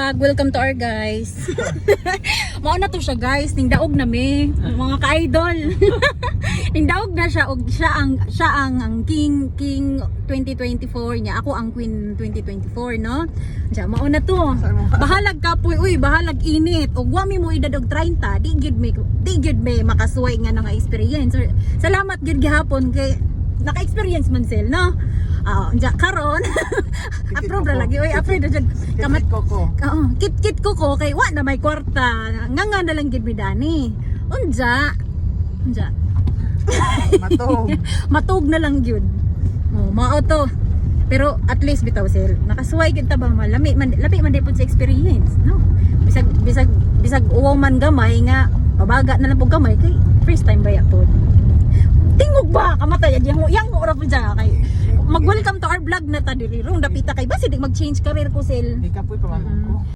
vlog. Welcome to our guys. Mao na to siya guys, ningdaog na me, mga ka-idol. Ningdaog na siya og siya ang king 2024 niya. Ako ang queen 2024, no? Diya mao na to. Bahalag kapoy, uy, bahalag init. Og wa mi mo edad og 30, di gid me makasuway nga nga experience. Salamat gid gihapon kay naka-experience man sel, no? Karon approve ra lagi, oy, approve ra kamat koko. Kit koko kay wa na may kwarta. Nga na lang gid mi dani. Unja. Matog na lang gyud. Mao to. Pero at least bitaw sel, nakasuway gid ta ba malami man pud sa experience, no? Bisag uwaw man gamay nga pabaga na lang pug gamay kay first time baya pod. Tingog ba kamatay yang ora pud siya kay mag-welcome to our vlog na ta diri rong dapita kay basi di mag-change career ko sel. Di ka po'y pamangko ko.